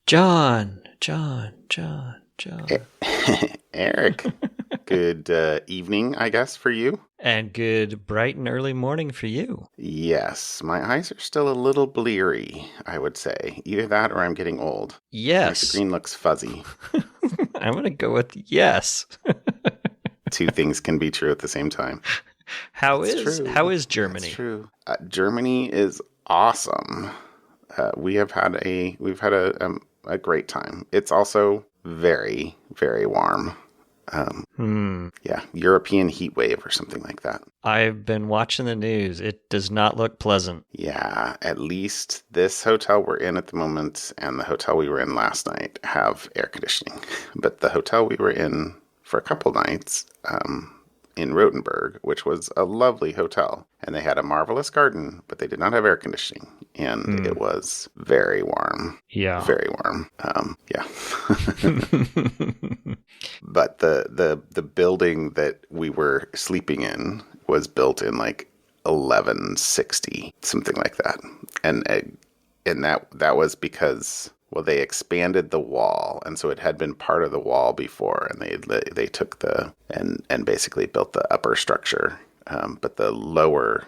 John. Eric, good evening, I guess, for you. And good bright and early morning for you. Yes, my eyes are still a little bleary, I would say. Either that or I'm getting old. Yes. My screen looks fuzzy. I'm going to go with yes. Two things can be true at the same time. How is Germany? That's true. Germany is awesome. We've had a great time. It's also very, very warm. Yeah, European heat wave or something like that. I've been watching the news. It does not look pleasant. Yeah, at least this hotel we're in at the moment and the hotel we were in last night have air conditioning. But the hotel we were in for a couple nights in Rothenburg, which was a lovely hotel, and they had a marvelous garden, but they did not have air conditioning, and it was very warm. Yeah. Very warm. Yeah. But the building that we were sleeping in was built in like 1160, something like that. And that was because, well, they expanded the wall, and so it had been part of the wall before, and they took and basically built the upper structure, but the lower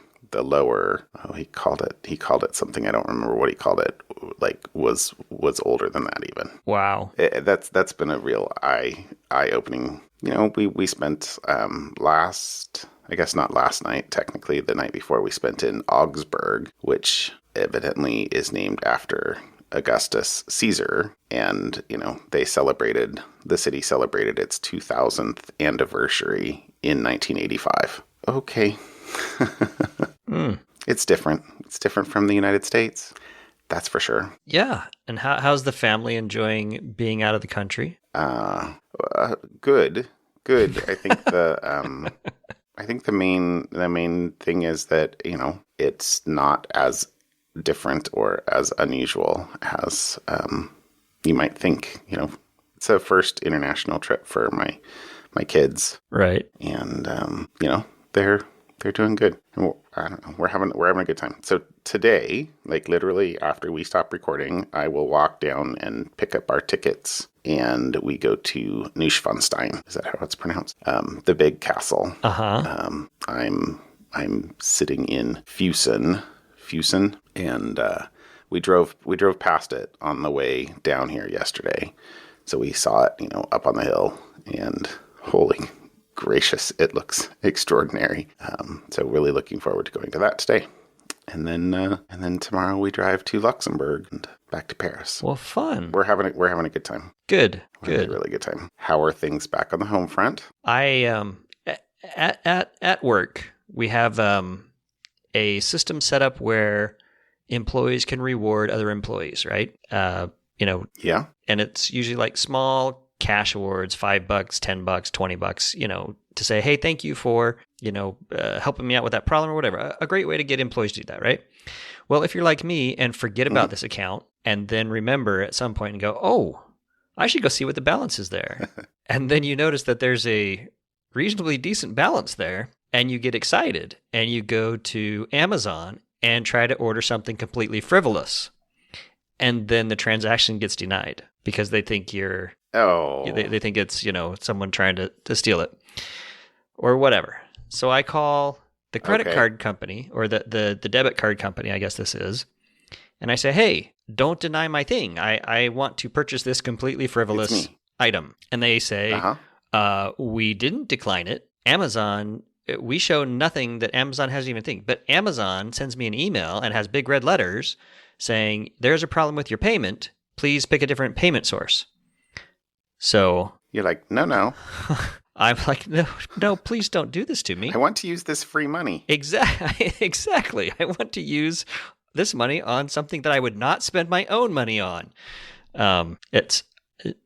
he called it something, I don't remember what he called it, like was older than that even. Wow. That's been a real eye-opening. We spent I guess not last night, technically the night before, we spent in Augsburg, which evidently is named after Augustus Caesar, and the city celebrated its 2000th anniversary in 1985. Okay. It's different. It's different from the United States. That's for sure. Yeah. And how's the family enjoying being out of the country? Good. I think the main thing is that, it's not as different or as unusual as you might think. It's a first international trip for my kids. Right. And they're doing good. I don't know. We're having a good time. So today, like literally after we stop recording, I will walk down and pick up our tickets, and we go to Neuschwanstein. Is that how it's pronounced? The big castle. I'm sitting in Fusen, and we drove past it on the way down here yesterday. So we saw it, up on the hill, and holy gracious, it looks extraordinary. So really looking forward to going to that today. And then tomorrow we drive to Luxembourg and back to Paris. Well, fun. We're having a good time. Good. Really good time. How are things back on the home front? I at work we have a system set up where employees can reward other employees, right? Yeah. And it's usually like small cash awards, $5, $10, $20, to say, hey, thank you for, helping me out with that problem or whatever. A great way to get employees to do that, right? Well, if you're like me and forget about this account and then remember at some point and go, oh, I should go see what the balance is there. And then you notice that there's a reasonably decent balance there, and you get excited and you go to Amazon and try to order something completely frivolous. And then the transaction gets denied because they think you're... Oh. They think it's, someone trying to steal it or whatever. So I call the credit card company or the debit card company, I guess this is, and I say, hey, don't deny my thing. I want to purchase this completely frivolous item. And they say, we didn't decline it. Amazon, we show nothing that Amazon hasn't even think. But Amazon sends me an email and has big red letters saying, there's a problem with your payment. Please pick a different payment source. So you're like, no. I'm like, no, please don't do this to me. I want to use this free money. Exactly. I want to use this money on something that I would not spend my own money on. It's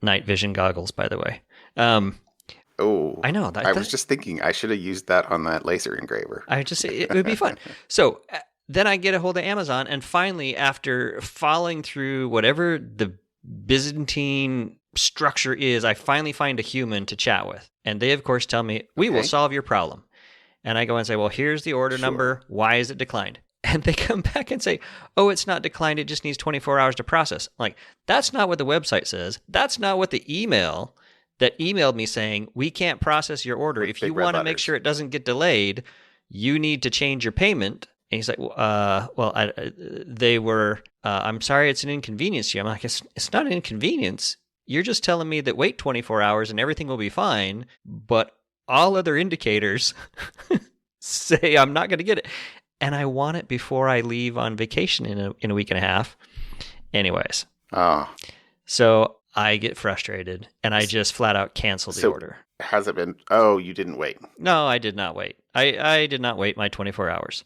night vision goggles, by the way. Oh, I know. I was just thinking I should have used that on that laser engraver. It would be fun. So then I get a hold of Amazon, and finally, after following through whatever the Byzantine structure is, I finally find a human to chat with. And they, of course, tell me, we will solve your problem. And I go and say, well, here's the order number. Why is it declined? And they come back and say, oh, it's not declined. It just needs 24 hours to process. Like, that's not what the website says. That's not what the email that emailed me saying, we can't process your order. With if you big red want to make letters. sure it doesn't get delayed, you need to change your payment. And he's like, I'm sorry, it's an inconvenience to you. I'm like, it's not an inconvenience. You're just telling me that wait 24 hours and everything will be fine. But all other indicators say I'm not going to get it. And I want it before I leave on vacation in a week and a half. Anyways. Oh. So I get frustrated and I just flat out cancel the order. Has it been? Oh, you didn't wait. No, I did not wait. I did not wait my 24 hours.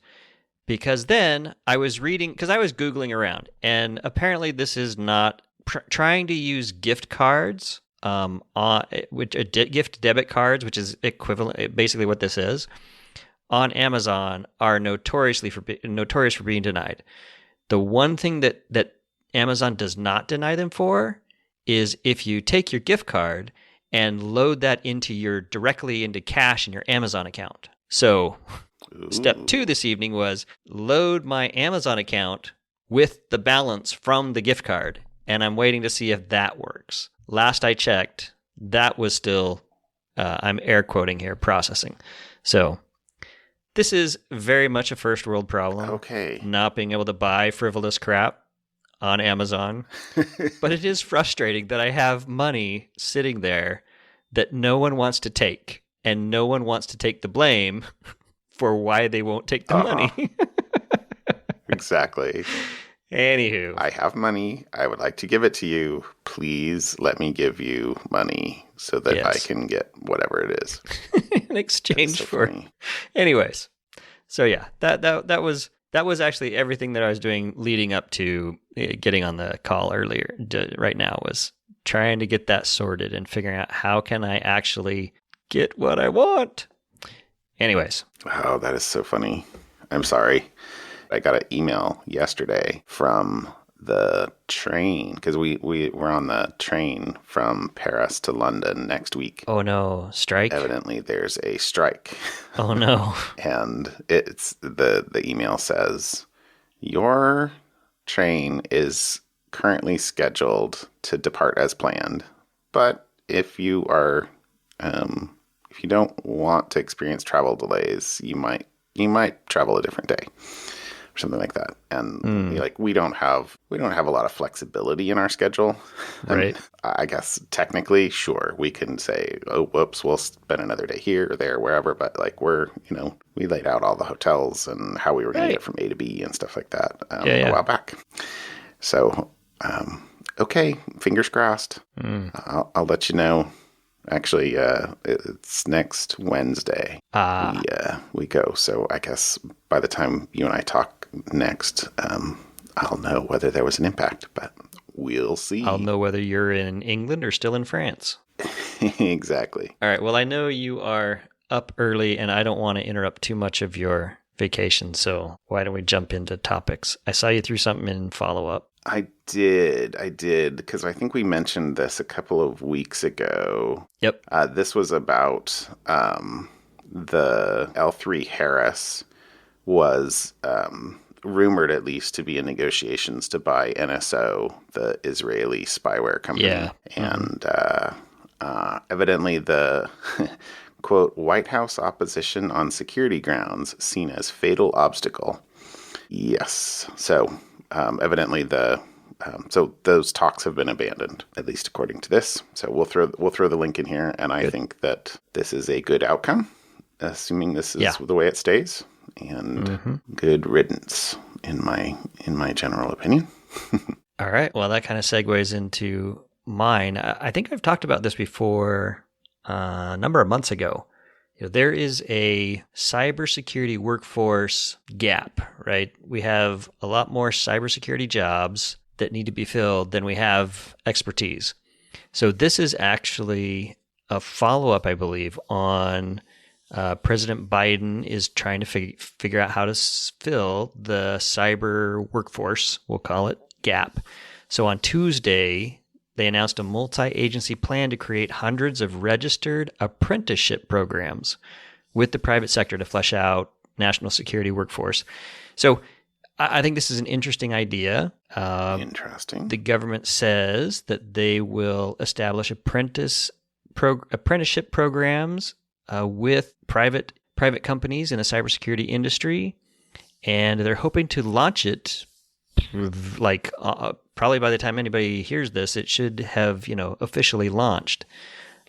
Because then I was reading, because I was Googling around, and apparently this is not trying to use gift cards, gift debit cards, which is equivalent, basically what this is, on Amazon are notorious for being denied. The one thing that Amazon does not deny them for is if you take your gift card and load that directly into cash in your Amazon account. So step 2 this evening was load my Amazon account with the balance from the gift card, and I'm waiting to see if that works. Last I checked, that was still, I'm air quoting here, processing. So this is very much a first world problem. Okay. Not being able to buy frivolous crap on Amazon. But it is frustrating that I have money sitting there that no one wants to take, and no one wants to take the blame for why they won't take the money. Exactly. Anywho. I have money. I would like to give it to you. Please let me give you money so that I can get whatever it is. In exchange for... Funny. Anyways. So yeah, that was actually everything that I was doing leading up to getting on the call earlier. Right now was trying to get that sorted and figuring out how can I actually get what I want. Anyways. Oh, that is so funny. I'm sorry. I got an email yesterday from the train, because we were on the train from Paris to London next week. Oh no, strike? Evidently there's a strike. Oh no. And it's the email says, your train is currently scheduled to depart as planned, but if you are if you don't want to experience travel delays, you might travel a different day. Something like that. And we don't have a lot of flexibility in our schedule. Right. I guess technically, sure, we can say, oh, whoops, we'll spend another day here or there, wherever. But we laid out all the hotels and how we were going to get from A to B and stuff like that a while back. So, okay, fingers crossed. I'll let you know. Actually, it's next Wednesday. We go. So I guess by the time you and I talk next, I'll know whether there was an impact, but we'll see. I'll know whether you're in England or still in France. Exactly. All right. Well, I know you are up early, and I don't want to interrupt too much of your vacation, so why don't we jump into topics? I saw you threw something in follow-up. I did, because I think we mentioned this a couple of weeks ago. Yep. This was about the L3 Harris was rumored, at least, to be in negotiations to buy NSO, the Israeli spyware company. Yeah. And evidently the, quote, White House opposition on security grounds seen as fatal obstacle. Yes. So evidently so those talks have been abandoned, at least according to this. So we'll throw the link in here, and I think that this is a good outcome, assuming this is the way it stays, and good riddance in my general opinion. All right. Well, that kind of segues into mine. I think I've talked about this before a number of months ago. There is a cybersecurity workforce gap, right? We have a lot more cybersecurity jobs that need to be filled than we have expertise. So this is actually a follow-up, I believe, on President Biden is trying to figure out how to fill the cyber workforce, we'll call it, gap. So on Tuesday, they announced a multi-agency plan to create hundreds of registered apprenticeship programs with the private sector to flesh out national security workforce. So I think this is an interesting idea. Interesting. The government says that they will establish apprenticeship programs with private companies in the cybersecurity industry, and they're hoping to launch it. Like probably by the time anybody hears this, it should have officially launched.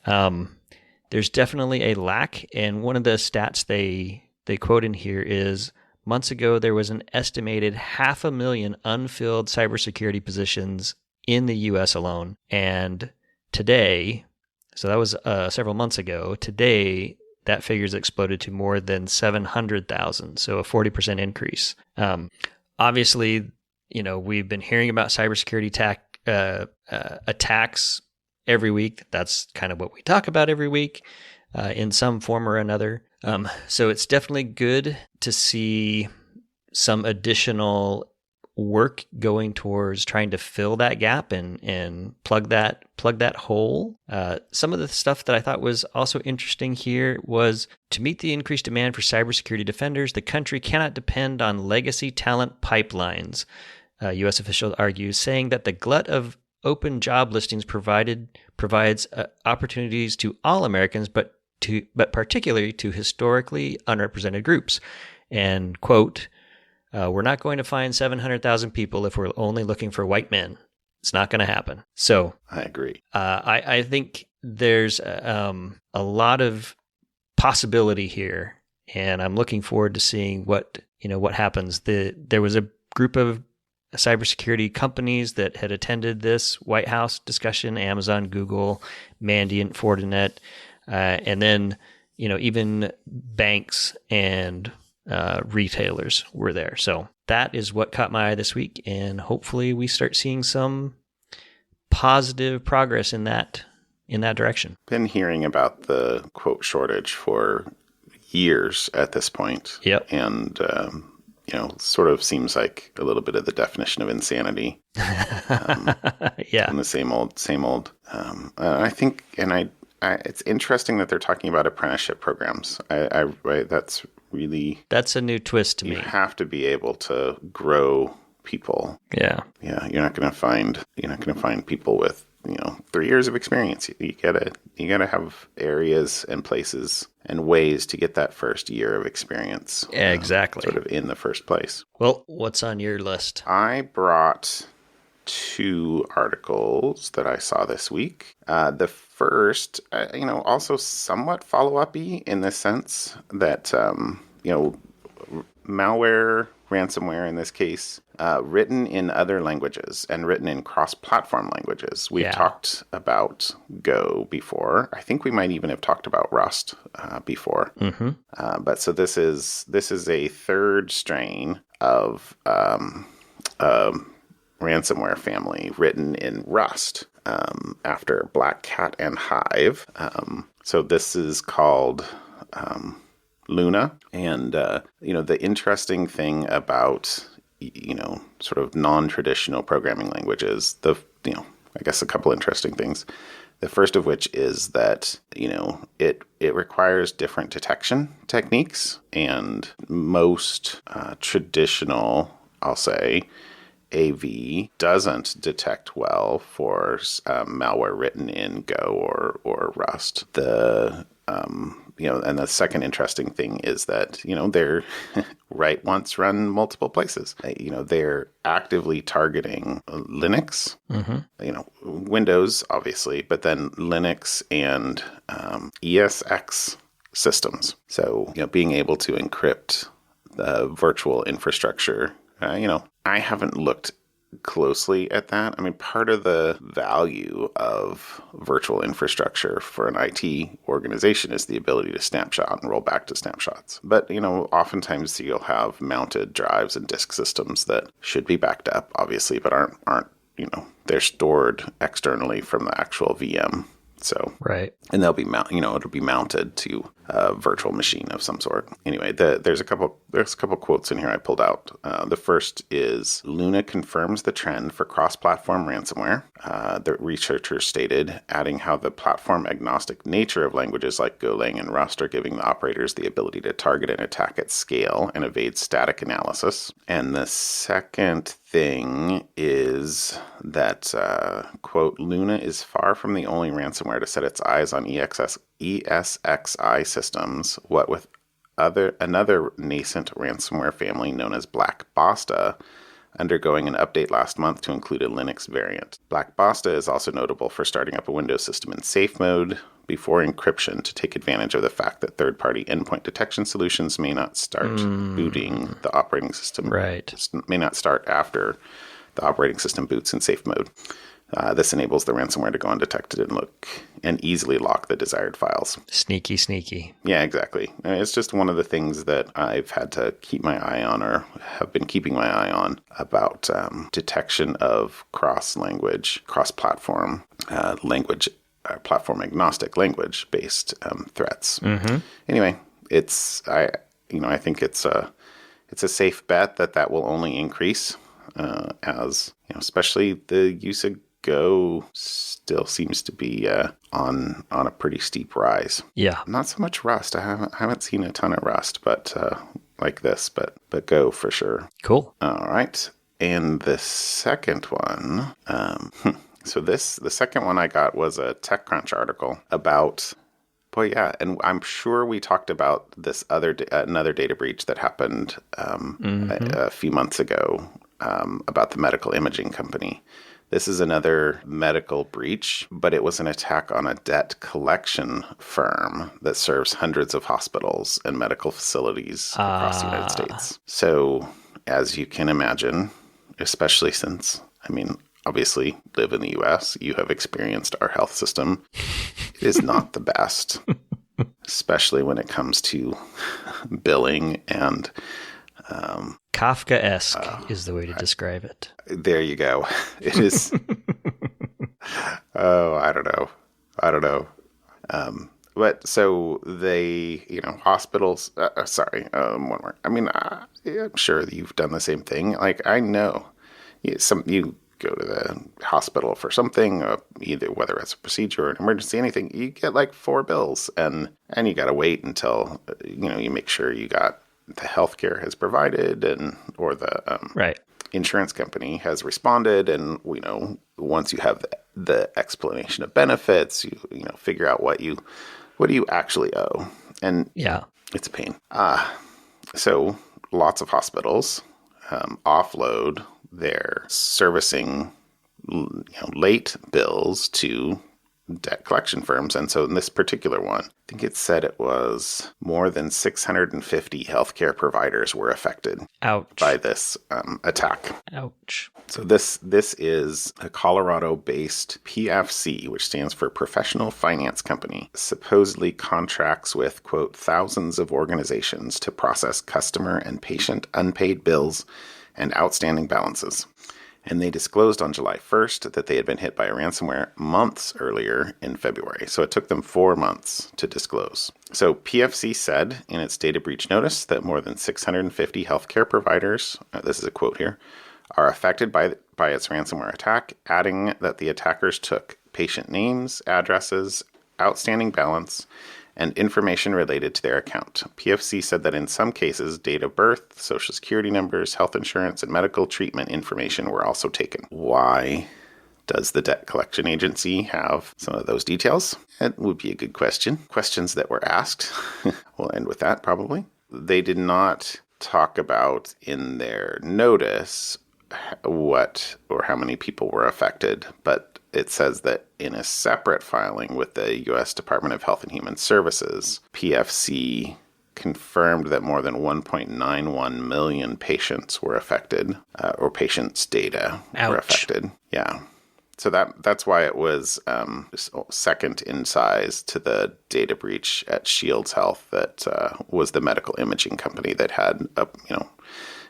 There's definitely a lack, and one of the stats they quote in here is months ago there was an estimated 500,000 unfilled cybersecurity positions in the U.S. alone, and today, so that was several months ago. Today, that figure's exploded to more than 700,000, so a 40% increase. Obviously, we've been hearing about cybersecurity attacks every week. That's kind of what we talk about every week in some form or another. So it's definitely good to see some additional work going towards trying to fill that gap and plug that hole. Some of the stuff that I thought was also interesting here was to meet the increased demand for cybersecurity defenders, the country cannot depend on legacy talent pipelines. U.S. official argues, saying that the glut of open job listings provides opportunities to all Americans, but particularly to historically unrepresented groups. And quote, "We're not going to find 700,000 people if we're only looking for white men. It's not going to happen." So I agree. I think there's a lot of possibility here, and I'm looking forward to seeing what happens. There was a group of cybersecurity companies that had attended this White House discussion: Amazon, Google, Mandiant, Fortinet, and then even banks and retailers were there. So that is what caught my eye this week, and hopefully we start seeing some positive progress in that direction. Been hearing about the quote shortage for years at this point. Yep. And sort of seems like a little bit of the definition of insanity. Yeah. And the same old. I think, it's interesting that they're talking about apprenticeship programs. That's a new twist to me. You have to be able to grow people. Yeah. Yeah. You're not going to find people with 3 years of experience. You gotta have areas and places and ways to get that first year of experience. Yeah, exactly. Sort of in the first place. Well, what's on your list? I brought 2 articles that I saw this week. The first, also somewhat follow-up-y in the sense that, malware, ransomware in this case, written in other languages and written in cross-platform languages. We've talked about Go before. I think we might even have talked about Rust before. Mm-hmm. But so this is a third strain of ransomware family written in Rust after Black Cat and Hive. So this is called Luna. And, the interesting thing about, sort of non-traditional programming languages, I guess a couple interesting things. The first of which is that, it requires different detection techniques, and most traditional, I'll say, AV doesn't detect well for malware written in Go or Rust. And the second interesting thing is that, they're write once, run multiple places. They're actively targeting Linux, Windows, obviously, but then Linux and ESX systems. So, being able to encrypt the virtual infrastructure, I haven't looked closely at that. I mean, part of the value of virtual infrastructure for an IT organization is the ability to snapshot and roll back to snapshots. But, oftentimes you'll have mounted drives and disk systems that should be backed up, obviously, but aren't, they're stored externally from the actual VM So, Right. and they'll be it'll be mounted to a virtual machine of some sort. Anyway, there's a couple quotes in here I pulled out. The first is, Luna confirms the trend for cross-platform ransomware. The researchers stated, adding how the platform-agnostic nature of languages like Golang and Rust are giving the operators the ability to target and attack at scale and evade static analysis. And the second thing is that, quote, Luna is far from the only ransomware to set its eyes on ESXi systems, what with another nascent ransomware family known as Black Basta, undergoing an update last month to include a Linux variant. Black Basta is also notable for starting up a Windows system in safe mode before encryption to take advantage of the fact that third-party endpoint detection solutions may not start booting the operating system. Right. May not start after the operating system boots in safe mode. This enables the ransomware to go undetected and easily lock the desired files. Sneaky, sneaky. Yeah, exactly. It's just one of the things that I've had to keep my eye on, or have been keeping my eye on, about detection of cross-language, cross-platform language, platform-agnostic language-based threats. Mm-hmm. Anyway, I think it's a safe bet that will only increase as especially the use of Go still seems to be on a pretty steep rise. Yeah. Not so much Rust. I haven't seen a ton of Rust, but like this, but Go for sure. Cool. All right. And the second one, the second one I got was a TechCrunch article about, and I'm sure we talked about this another data breach that happened a few months ago about the medical imaging company. This is another medical breach, but it was an attack on a debt collection firm that serves hundreds of hospitals and medical facilities across the United States. So, as you can imagine, especially since, obviously live in the U.S., you have experienced our health system. It is not the best, especially when it comes to billing and Kafkaesque is the way to describe it. There you go. It is. I don't know. But so they, hospitals. One more. I'm sure that you've done the same thing. Like, I know, you go to the hospital for something, either whether it's a procedure or an emergency, anything. You get like 4 bills, and you got to wait until you make sure you got the healthcare has provided, or the insurance company has responded, and once you have the explanation of benefits, you figure out what do you actually owe, and it's a pain. So lots of hospitals offload their servicing late bills to debt collection firms. And so in this particular one, I think it said it was more than 650 healthcare providers were affected by this attack. Ouch. So this is a Colorado-based PFC, which stands for Professional Finance Company, supposedly contracts with, quote, thousands of organizations to process customer and patient unpaid bills and outstanding balances. And they disclosed on July 1st that they had been hit by a ransomware months earlier in February. So it took them 4 months to disclose. So PFC said in its data breach notice that more than 650 healthcare providers, this is a quote here, are affected by its ransomware attack, adding that the attackers took patient names, addresses, outstanding balance, and information related to their account. PFC said that in some cases, date of birth, social security numbers, health insurance, and medical treatment information were also taken. Why does the debt collection agency have some of those details? That would be a good question. Questions that were asked. We'll end with that probably. They did not talk about in their notice what or how many people were affected, but it says that in a separate filing with the U.S. Department of Health and Human Services, PFC confirmed that more than 1.91 million patients were affected, or patients' data were affected. Yeah. So that's why it was second in size to the data breach at Shields Health that was the medical imaging company that had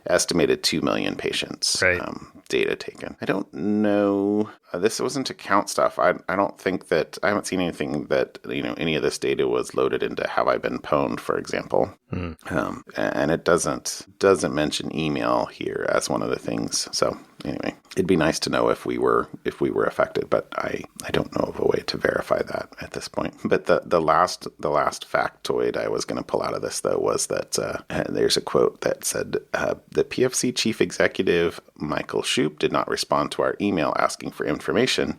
estimated 2 million patients. Right. Data taken. I don't know. This wasn't account stuff. I don't think that I haven't seen anything that any of this data was loaded into Have I Been Pwned, for example. And it doesn't mention email here as one of the things. So anyway, it'd be nice to know if we were affected, but I don't know of a way to verify that at this point. But the last factoid I was going to pull out of this though was that there's a quote that said the PFC chief executive Michael Shoup did not respond to our email asking for information.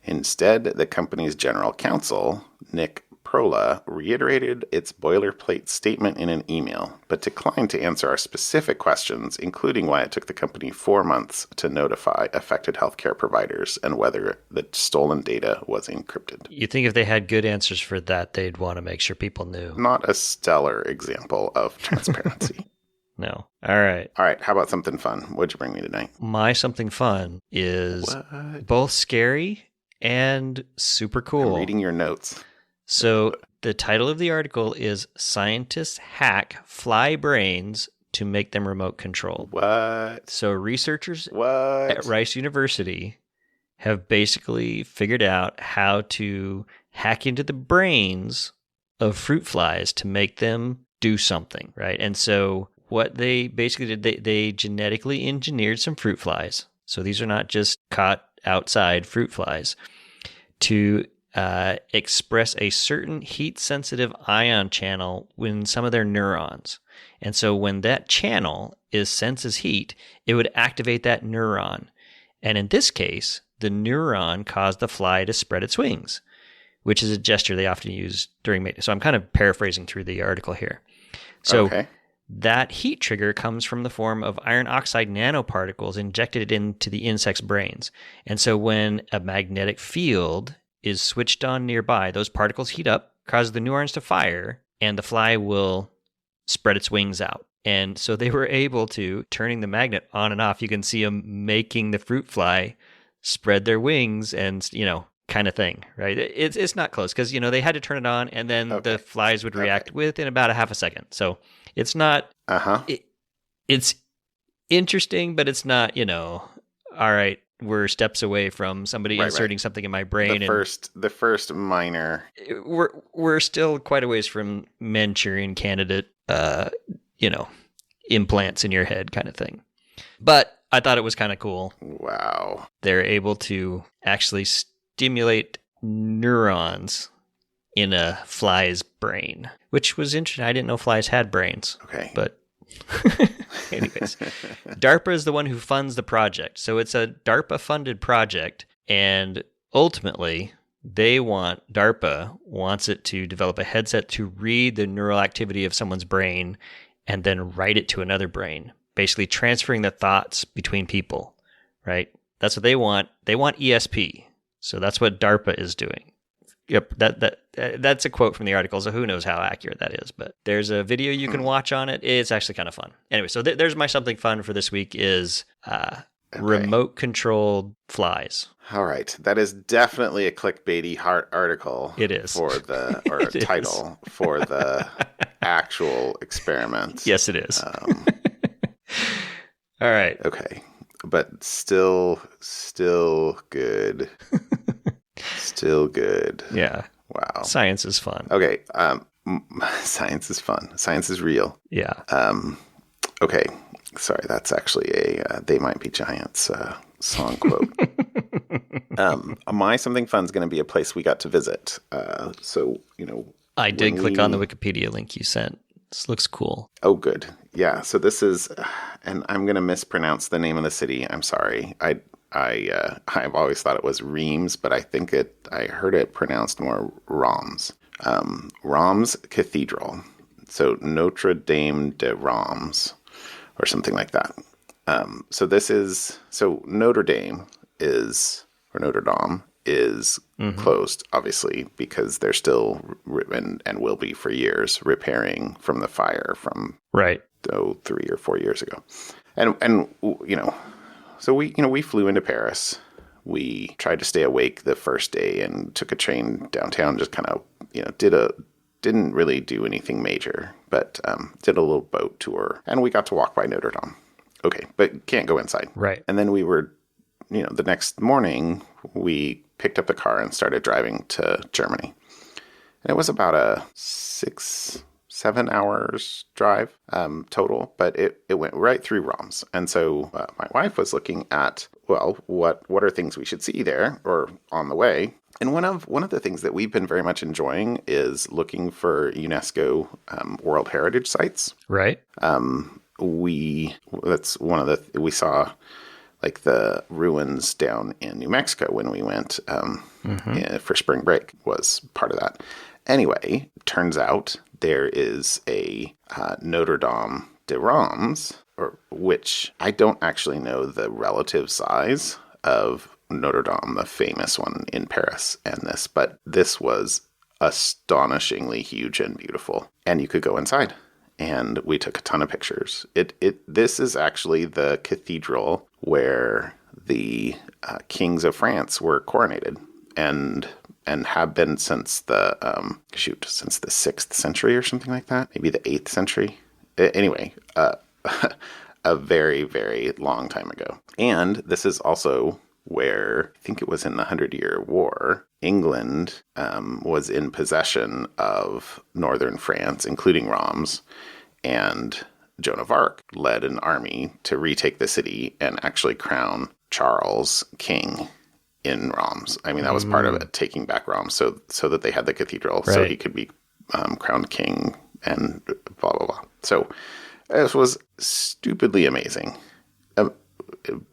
Instead, the company's general counsel, Nick Prola, reiterated its boilerplate statement in an email, but declined to answer our specific questions, including why it took the company 4 months to notify affected healthcare providers and whether the stolen data was encrypted. You think if they had good answers for that, they'd want to make sure people knew. Not a stellar example of transparency. No. All right. How about something fun? What'd you bring me tonight? My something fun is both scary and super cool. I'm reading your notes. So the title of the article is Scientists Hack Fly Brains to Make Them Remote Controlled. What? So researchers at Rice University have basically figured out how to hack into the brains of fruit flies to make them do something, right? And so what they basically did, they genetically engineered some fruit flies. So these are not just caught outside fruit flies to express a certain heat-sensitive ion channel in some of their neurons. And so when that channel senses heat, it would activate that neuron. And in this case, the neuron caused the fly to spread its wings, which is a gesture they often use during mating. So I'm kind of paraphrasing through the article here. So that heat trigger comes from the form of iron oxide nanoparticles injected into the insect's brains. And so when a magnetic field is switched on nearby, those particles heat up, cause the neurons to fire, and the fly will spread its wings out. And so they were able to, turning the magnet on and off, you can see them making the fruit fly spread their wings and, kind of thing, right? It's not close because, they had to turn it on and then the flies would react within about a half a second. So it's not, it's interesting, but it's not, all right, we're steps away from somebody inserting something in my brain. The first minor. We're still quite a ways from Manchurian candidate, implants in your head kind of thing. But I thought it was kind of cool. Wow. They're able to actually stimulate neurons in a fly's brain, which was interesting. I didn't know flies had brains. Okay. But anyways, DARPA is the one who funds the project. So it's a DARPA-funded project, and ultimately, DARPA wants it to develop a headset to read the neural activity of someone's brain and then write it to another brain, basically transferring the thoughts between people, right? That's what they want. They want ESP. So that's what DARPA is doing. Yep, that's a quote from the article, so who knows how accurate that is. But there's a video you can watch on it. It's actually kind of fun. Anyway, so there's my something fun for this week is remote-controlled flies. All right. That is definitely a clickbaity article. It is. For the, or a title for the actual experiment. Yes, it is. All right. Okay. But still good. Still good. Yeah. Wow. Science is fun. Okay. Science is fun. Science is real. Yeah. Okay. Sorry, that's actually a They Might Be Giants song quote. My something fun is going to be a place we got to visit. I did click on the Wikipedia link you sent. This looks cool. Oh, good. Yeah. So this is, and I'm going to mispronounce the name of the city. I'm sorry. I've always thought it was Reims, but I heard it pronounced more Reims. Reims Cathedral. So Notre Dame de Reims or something like that. So Notre Dame is closed, obviously, because they're still, and will be for years, repairing from the fire from 3 or 4 years ago. So we flew into Paris. We tried to stay awake the first day and took a train downtown, just kind of, didn't really do anything major, but did a little boat tour. And we got to walk by Notre Dame. okay, but can't go inside. Right. And then we were, the next morning, we picked up the car and started driving to Germany. And it was about a 6-7 hours drive total, but it went right through Reims. And so my wife was looking at, well, what are things we should see there or on the way? And one of the things that we've been very much enjoying is looking for UNESCO World Heritage sites. Right. We saw like the ruins down in New Mexico when we went for spring break was part of that. Anyway, turns out there is a Notre Dame de Reims, which I don't actually know the relative size of Notre Dame, the famous one in Paris, but this was astonishingly huge and beautiful. And you could go inside. And we took a ton of pictures. This is actually the cathedral where the kings of France were coronated, and have been since the 6th century or something like that, maybe the 8th century. Anyway, a very, very long time ago. And this is also where, I think it was in the 100-Year War, England was in possession of northern France, including Reims, and Joan of Arc led an army to retake the city and actually crown Charles king in Reims. I mean, that was part of it, taking back Reims so that they had the cathedral, so he could be crowned king and blah, blah, blah. So it was stupidly amazing.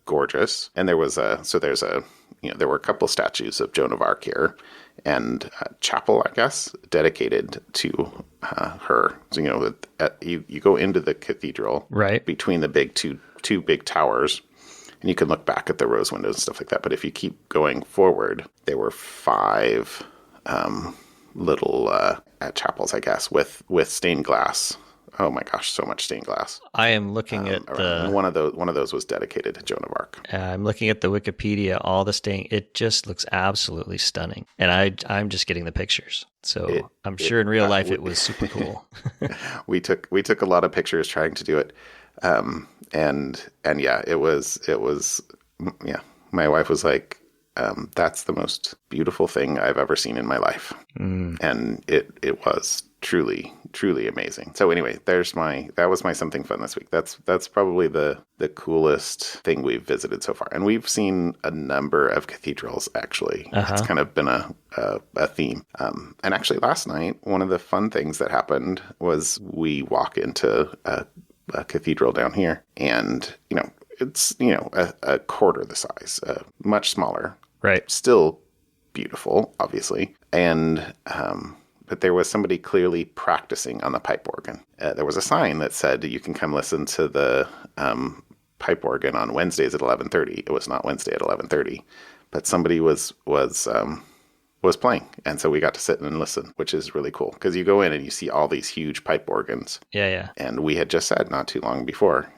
Gorgeous. And there were a couple statues of Joan of Arc here, and a chapel, I guess, dedicated to her. So, you go into the cathedral, right, between the two big towers, and you can look back at the rose windows and stuff like that. But if you keep going forward, there were 5 little chapels, I guess, with stained glass. Oh my gosh, so much stained glass. I am looking at one of those was dedicated to Joan of Arc. I'm looking at the Wikipedia, all the stain. It just looks absolutely stunning. And I'm just getting the pictures. So I'm sure in real life it was super cool. we took a lot of pictures trying to do it. And yeah, it was my wife was like, that's the most beautiful thing I've ever seen in my life. And it was truly, truly amazing. So anyway, that was my something fun this week. That's probably the coolest thing we've visited so far. And we've seen a number of cathedrals, actually. It's kind of been a theme. And actually last night, one of the fun things that happened was we walk into a cathedral down here, and it's a quarter the size, much smaller, right? Still beautiful, obviously, and but there was somebody clearly practicing on the pipe organ. There was a sign that said you can come listen to the pipe organ on Wednesdays at 11:30. It was not Wednesday at 11:30, but somebody was playing, and so we got to sit and listen, which is really cool because you go in and you see all these huge pipe organs. Yeah. And we had just said not too long before,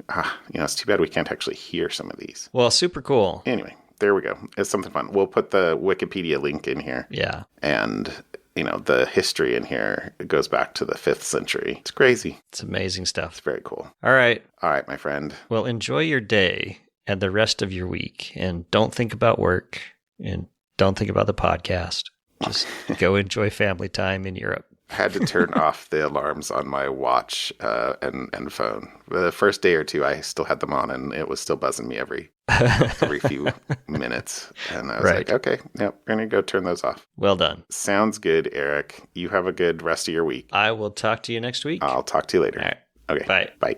it's too bad we can't actually hear some of these. Well, super cool. Anyway, there we go. It's something fun. We'll put the Wikipedia link in here. Yeah. And the history in here goes back to the 5th century. It's crazy. It's amazing stuff. It's very cool. All right, my friend. Well, enjoy your day and the rest of your week, and don't think about work, and don't think about the podcast. Just go enjoy family time in Europe. I had to turn off the alarms on my watch and phone. The first day or two, I still had them on, and it was still buzzing me every few minutes. And I was like, okay, yep, we're going to go turn those off. Well done. Sounds good, Eric. You have a good rest of your week. I will talk to you next week. I'll talk to you later. All right. Okay. Bye. Bye.